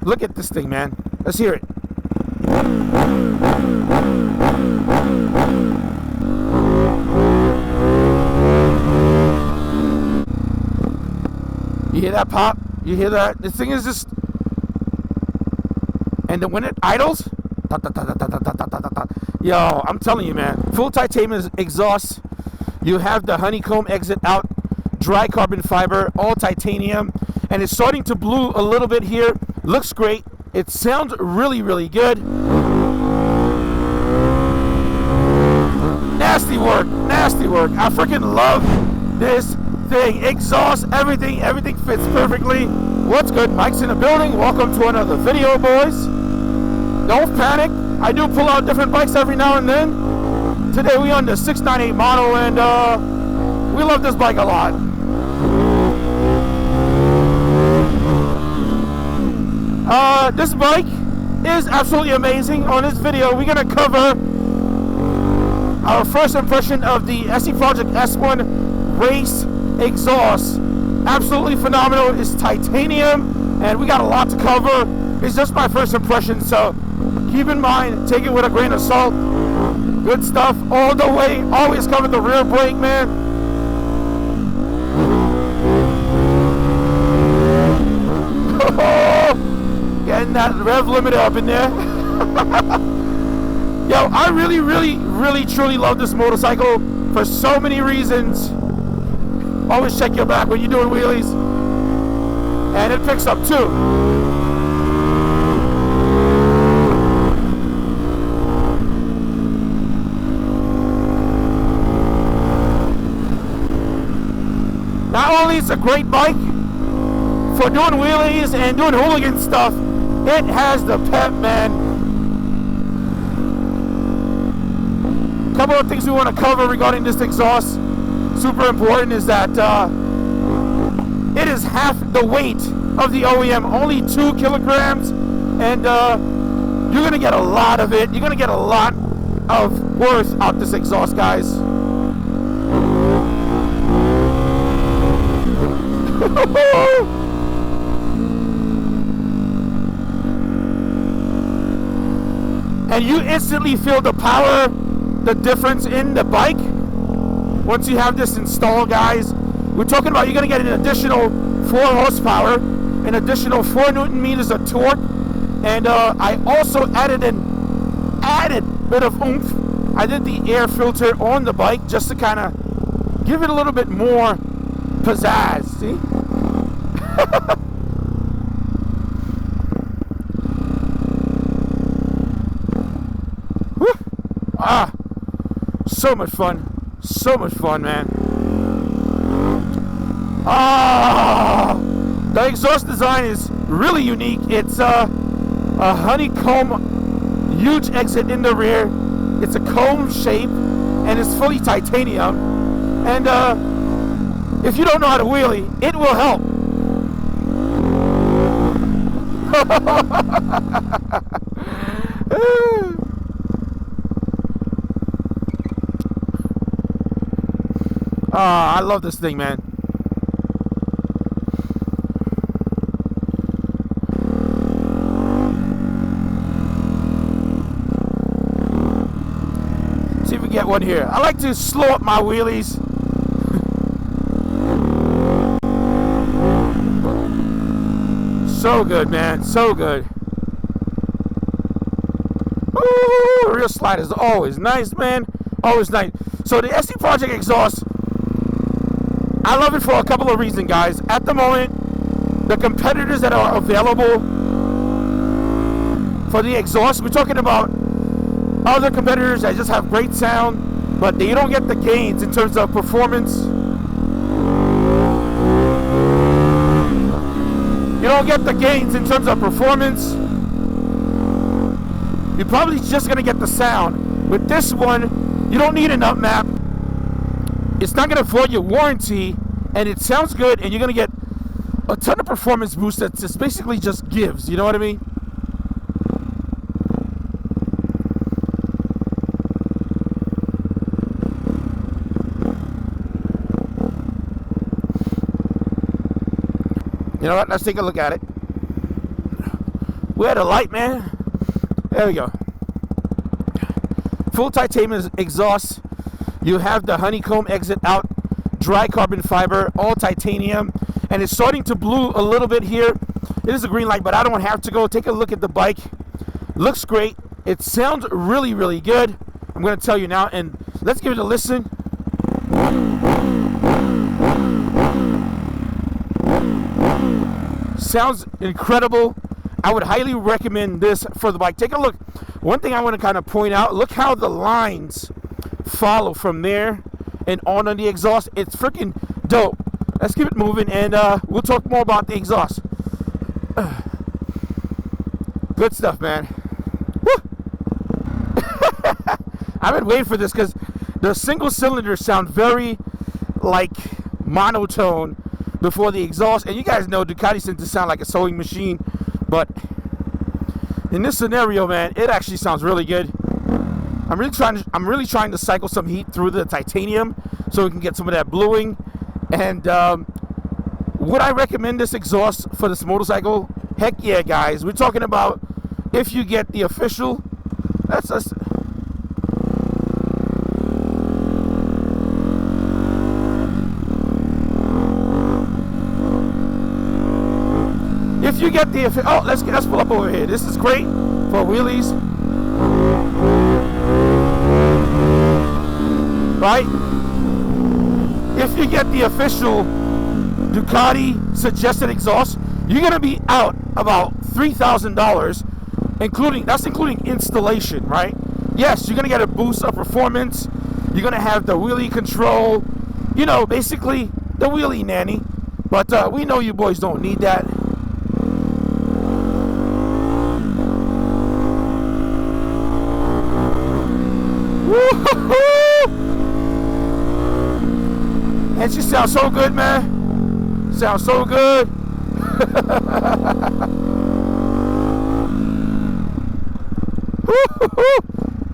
Look at this thing, man. Let's hear it. You hear that pop? You hear that? This thing is just... And then when it idles... Yo, I'm telling you, man. Full titanium exhaust. You have the honeycomb exit out. Dry carbon fiber. All titanium. And it's starting to blue a little bit here. Looks great. It sounds really, really good. Nasty work. Nasty work. I freaking love this thing. Exhaust, everything fits perfectly. What's good? Mike's in the building. Welcome to another video, boys. Don't panic. I do pull out different bikes every now and then. Today we on the 698 model, and we love this bike a lot. This bike is absolutely amazing. On this video, we're gonna cover our first impression of the SC Project S1 Race exhaust. Absolutely phenomenal. It's titanium, and we got a lot to cover. It's just my first impression, so keep in mind, take it with a grain of salt. Good stuff all the way. Always cover the rear brake, man. Getting that rev limiter up in there. Yo, I really, truly love this motorcycle for so many reasons. Always check your back when you're doing wheelies. And it picks up too. Not only is it a great bike for doing wheelies and doing hooligan stuff, it has the pep, man. A couple of things we want to cover regarding this exhaust. Super important is that it is half the weight of the OEM, only 2 kilograms, and you're gonna get a lot of it. You're gonna get a lot of worth out this exhaust, guys. And you instantly feel the power, the difference in the bike once you have this installed, guys. We're talking about you're going to get an additional 4 horsepower, an additional 4 Newton meters of torque, and I also added an added bit of oomph. I did the air filter on the bike just to kind of give it a little bit more pizzazz, see? Ah, so much fun, man. Ah, the exhaust design is really unique. It's a honeycomb huge exit in the rear. It's a comb shape, and it's fully titanium. And if you don't know how to wheelie, it will help. I love this thing, man. See if we get one here. I like to slow up my wheelies. So good, man. So good. Ooh, rear slide is always nice, man. Always nice. So the SC Project exhaust, I love it for a couple of reasons, guys. At the moment, the competitors that are available for the exhaust, we're talking about other competitors that just have great sound, but they don't get the gains in terms of performance. You don't get the gains in terms of performance. You're probably just going to get the sound. With this one, you don't need an up map. It's not going to void your warranty, and it sounds good, and you're going to get a ton of performance boost that just basically just gives. You know what I mean? You know what? Let's take a look at it. Where the light, man? There we go. Full titanium exhaust. You have the honeycomb exit out, dry carbon fiber, all titanium, and it's starting to blue a little bit here. It is a green light, but I don't have to go. Take a look at the bike. Looks great. It sounds really, really good. I'm going to tell you now, and let's give it a listen. Sounds incredible. I would highly recommend this for the bike. Take a look. One thing I want to kind of point out, look how the lines follow from there and on the exhaust. It's freaking dope. Let's keep it moving, and we'll talk more about the exhaust. Good stuff, man. Woo! I've been waiting for this because the single cylinders sound very like monotone before the exhaust, and you guys know Ducati tends to sound like a sewing machine, but in this scenario, man, it actually sounds really good. I'm really trying to cycle some heat through the titanium so we can get some of that bluing. And would I recommend this exhaust for this motorcycle? Heck yeah, guys. We're talking about if you get the official. That's us. If you get the let's pull up over here. This is great for wheelies, right? If you get the official Ducati suggested exhaust, you're gonna be out about $3,000, including installation, right? Yes, you're gonna get a boost of performance. You're gonna have the wheelie control, basically the wheelie nanny. But we know you boys don't need that. And she sounds so good, man. Sounds so good.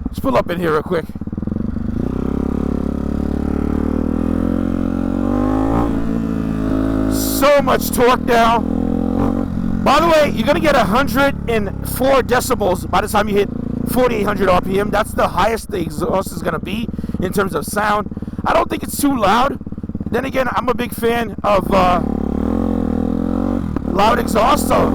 Let's pull up in here real quick. So much torque now. By the way, you're gonna get 104 decibels by the time you hit 4,800 RPM. That's the highest the exhaust is gonna be in terms of sound. I don't think it's too loud. Then again, I'm a big fan of loud exhaust, so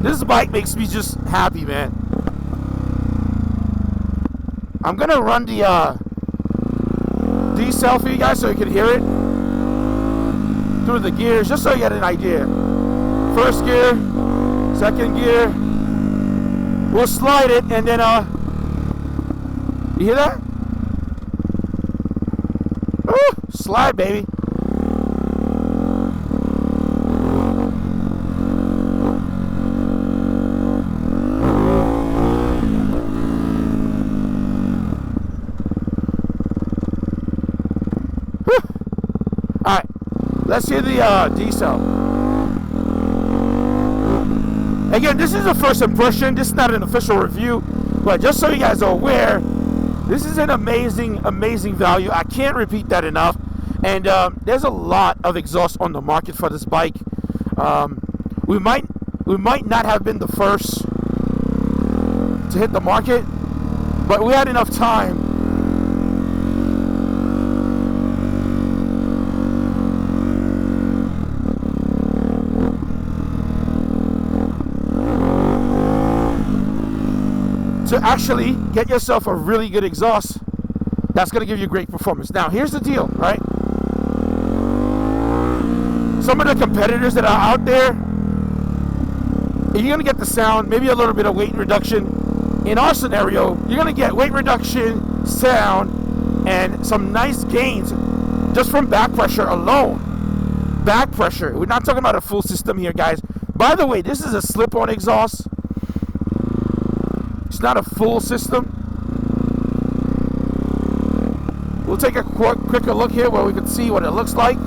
this bike makes me just happy, man. I'm gonna run the decel for you guys so you can hear it through the gears, just so you get an idea. First gear, second gear. We'll slide it, and then you hear that? Ooh, slide, baby. All right, let's hear the decel. Again, this is a first impression. This is not an official review, but just so you guys are aware, this is an amazing, amazing value. I can't repeat that enough. And there's a lot of exhaust on the market for this bike. We might not have been the first to hit the market, but we had enough time to actually get yourself a really good exhaust that's going to give you great performance. Now, here's the deal, right? Some of the competitors that are out there, you're going to get the sound, maybe a little bit of weight reduction. In our scenario, you're going to get weight reduction, sound, and some nice gains just from back pressure alone. Back pressure. We're not talking about a full system here, guys. By the way, this is a slip-on exhaust. It's not a full system. We'll take a quicker look here where we can see what it looks like.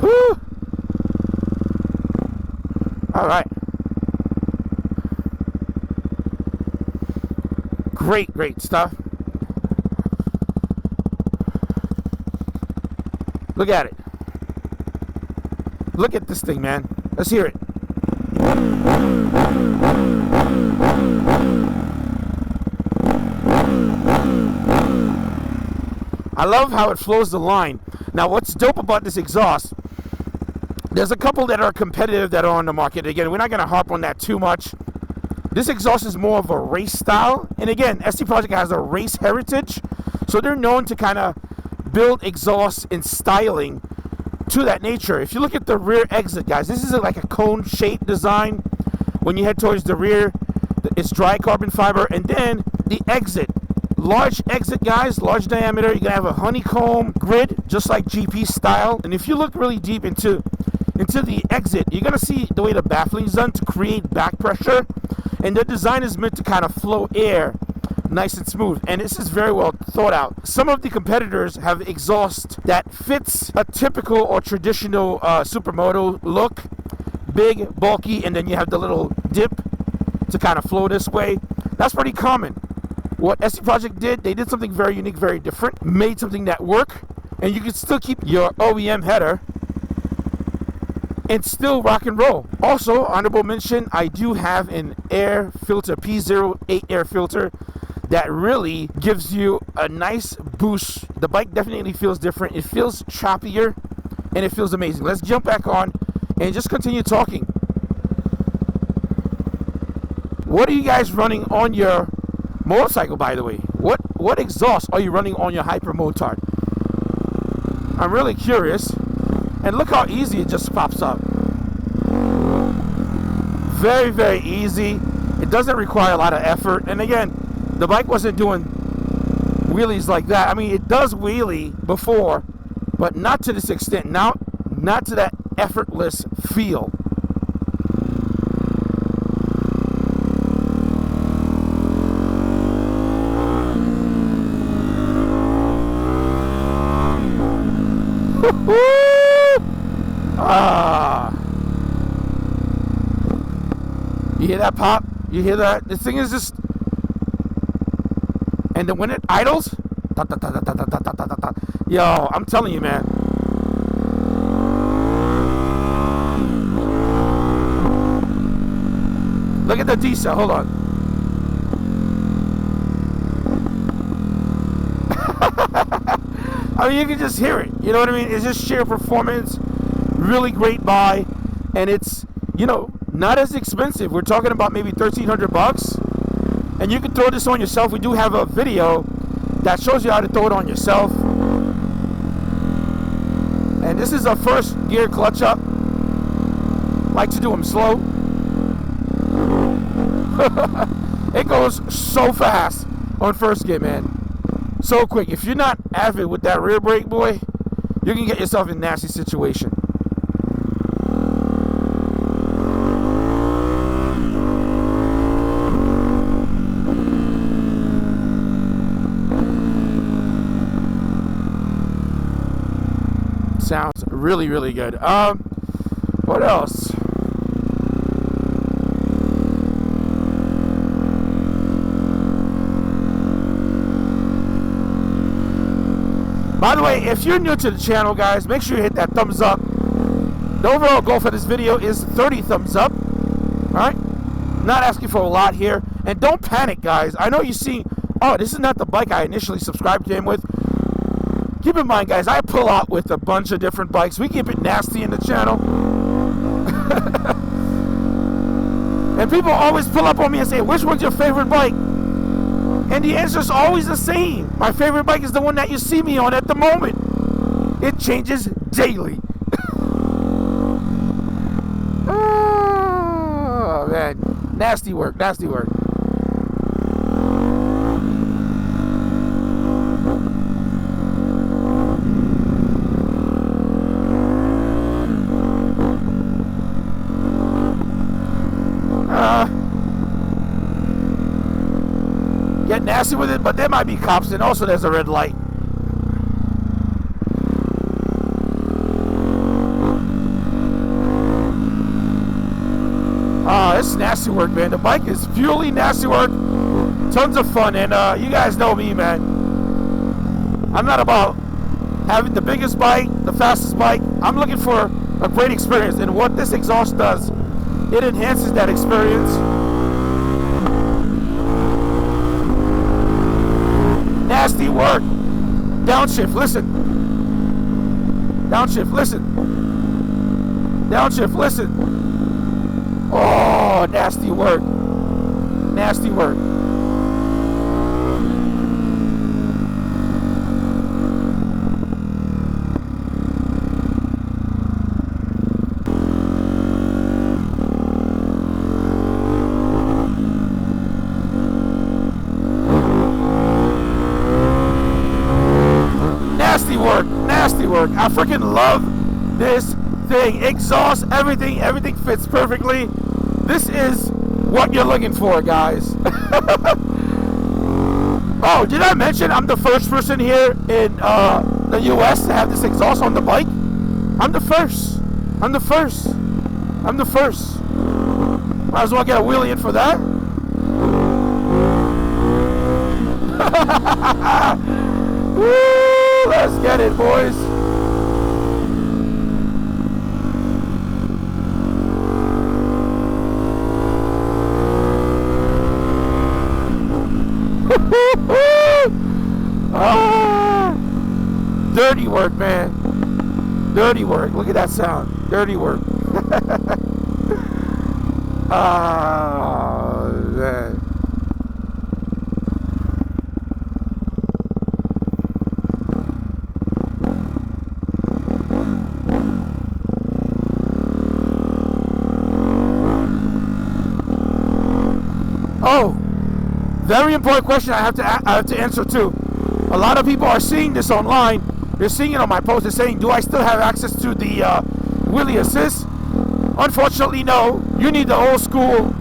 Woo. All right. Great stuff. Look at it. Look at this thing, man. Let's hear it. I love how it flows the line. Now, what's dope about this exhaust, there's a couple that are competitive that are on the market. Again, we're not going to harp on that too much. This exhaust is more of a race style. And again, ST Project has a race heritage. So they're known to kind of build exhausts in styling to that nature. If you look at the rear exit, guys, this is like a cone shape design. When you head towards the rear, it's dry carbon fiber. And then the exit, large exit, guys, large diameter. You're going to have a honeycomb grid, just like GP style. And if you look really deep into the exit, you're going to see the way the baffling is done to create back pressure. And the design is meant to kind of flow air nice and smooth, and this is very well thought out. Some of the competitors have exhaust that fits a typical or traditional supermoto look, big, bulky, and then you have the little dip to kind of flow this way. That's pretty common. What ST Project did, they did something very unique, very different, made something that worked, and you can still keep your OEM header and still rock and roll. Also, honorable mention, I do have an air filter, P08 air filter, that really gives you a nice boost. The bike definitely feels different. It feels choppier, and it feels amazing. Let's jump back on and just continue talking. What are you guys running on your motorcycle, by the way? What exhaust are you running on your Hyper Motard? I'm really curious. And look how easy it just pops up. Very, very easy. It doesn't require a lot of effort. And again, the bike wasn't doing wheelies like that. I mean, it does wheelie before, but not to this extent. Now, not to that effortless feel. You hear that pop? You hear that? This thing is just... And then when it idles... Yo, I'm telling you, man. Look at the D-cell. Hold on. I mean, you can just hear it. You know what I mean? It's just sheer performance. Really great buy. And it's, you know, not as expensive. We're talking about maybe $1,300. And you can throw this on yourself. We do have a video that shows you how to throw it on yourself. And this is a first gear clutch up. Like to do them slow. It goes so fast on first gear, man. So quick. If you're not avid with that rear brake, boy, you can get yourself in a nasty situation. Sounds really, really good. What else? By the way, if you're new to the channel, guys, make sure you hit that thumbs up. The overall goal for this video is 30 thumbs up. Alright? Not asking for a lot here. And don't panic, guys. I know you see, oh, this is not the bike I initially subscribed to him with. Keep in mind, guys, I pull out with a bunch of different bikes. We keep it nasty in the channel. And people always pull up on me and say, which one's your favorite bike? And the answer is always the same. My favorite bike is the one that you see me on at the moment. It changes daily. Oh, man. Nasty work, nasty work. Get nasty with it, but there might be cops, and also there's a red light. Oh, it's nasty work, man. The bike is purely nasty work. Tons of fun, and you guys know me, man. I'm not about having the biggest bike, the fastest bike. I'm looking for a great experience, and what this exhaust does, it enhances that experience. Nasty work. Downshift, listen. Downshift, listen. Downshift, listen. Oh, nasty work. Nasty work. Nasty work. I freaking love this thing. Exhaust, everything fits perfectly. This is what you're looking for, guys. Oh, did I mention I'm the first person here in the US to have this exhaust on the bike? I'm the first. Might as well get a wheelie in for that. Woo, let's get it, boys. Dirty work, man. Dirty work. Look at that sound. Dirty work. Oh, man. Oh, very important question I have to answer too. A lot of people are seeing this online. They're seeing it on my post. They're saying, do I still have access to the wheelie assist? Unfortunately, no. You need the old school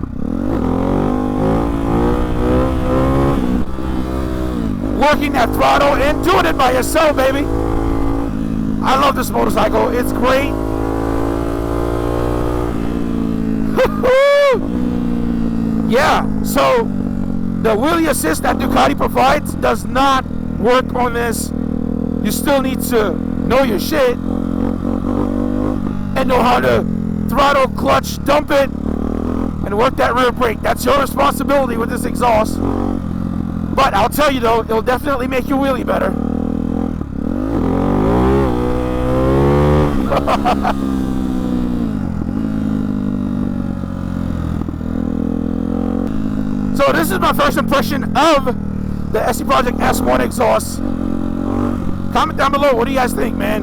working that throttle and doing it by yourself, baby. I love this motorcycle. It's great. Yeah, so the wheelie assist that Ducati provides does not work on this. You still need to know your shit and know how to throttle, clutch, dump it, and work that rear brake. That's your responsibility with this exhaust. But I'll tell you though, it'll definitely make your wheelie better. So this is my first impression of the SC Project S1 exhaust. Comment down below, what do you guys think, man?